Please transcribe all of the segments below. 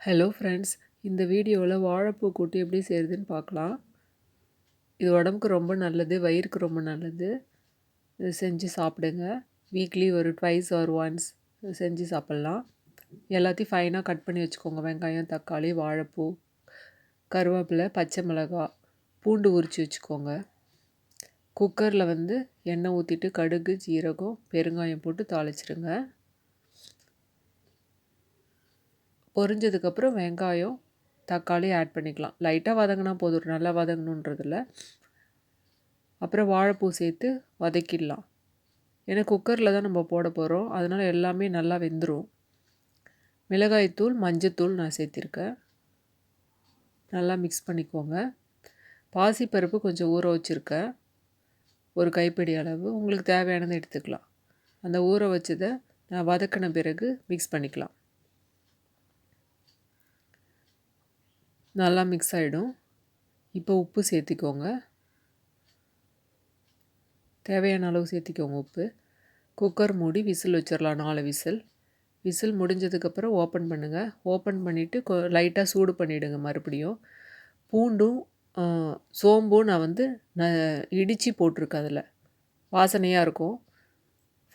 Hello friends, இந்த வீடியோவில் வாழைப்பூ கூட்டு எப்படி செய்கிறதுன்னு பார்க்கலாம். இது உடம்புக்கு ரொம்ப நல்லது, வயிறுக்கு ரொம்ப நல்லது. இது செஞ்சு சாப்பிடுங்க. வீக்லி ஒரு ட்வைஸ் ஆர் ஒன்ஸ் செஞ்சு சாப்பிட்லாம். எல்லாத்தையும் ஃபைனாக கட் பண்ணி வச்சுக்கோங்க. வெங்காயம், தக்காளி, வாழைப்பூ, கருவேப்பிலை, பச்சை மிளகாய், பூண்டு உரித்து வச்சுக்கோங்க. குக்கரில் எண்ணெய் ஊற்றிட்டு கடுகு, ஜீரகம், பெருங்காயம் போட்டு தாளிச்சிருங்க. பொரிஞ்சதுக்கப்புறம் வெங்காயம், தக்காளி ஆட் பண்ணிக்கலாம். லைட்டாக வதங்கினா போதும், நல்லா வதங்கணுன்றதில்ல. அப்புறம் வாழைப்பூ சேர்த்து வதக்கிடலாம். ஏன்னா குக்கரில் தான் நம்ம போட போகிறோம், அதனால் எல்லாமே நல்லா வெந்துடும். மிளகாய்த்தூள், மஞ்சத்தூள் நான் சேர்த்திருக்கேன். நல்லா மிக்ஸ் பண்ணிக்கோங்க. பாசிப்பருப்பு கொஞ்சம் ஊற வச்சுருக்கேன், ஒரு கைப்பிடி அளவு. உங்களுக்கு தேவையானதை எடுத்துக்கலாம். அந்த ஊற வச்சதை நான் வதக்கின பிறகு மிக்ஸ் பண்ணிக்கலாம். நல்லா மிக்ஸ் ஆகிடும். இப்போ உப்பு சேர்த்திக்கோங்க. தேவையான அளவு சேர்த்திக்கோங்க உப்பு. குக்கர் மூடி விசில் வச்சிடலாம், 4 விசில். விசில் முடிஞ்சதுக்கப்புறம் ஓப்பன் பண்ணுங்கள். ஓப்பன் பண்ணிவிட்டு லைட்டாக சூடு பண்ணிவிடுங்க. மறுபடியும் பூண்டும் சோம்பும் நான் இடித்து போட்டிருக்கேன். அதில் வாசனையாக இருக்கும்.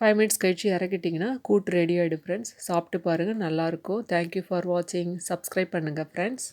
5 மினிட்ஸ் கழித்து இறக்கிட்டிங்கன்னா கூட்டு ரெடி ஆகிடும் ஃப்ரெண்ட்ஸ். சாப்பிட்டு பாருங்கள், நல்லாயிருக்கும். தேங்க்யூ ஃபார் வாட்சிங். சப்ஸ்கிரைப் பண்ணுங்கள் ஃப்ரெண்ட்ஸ்.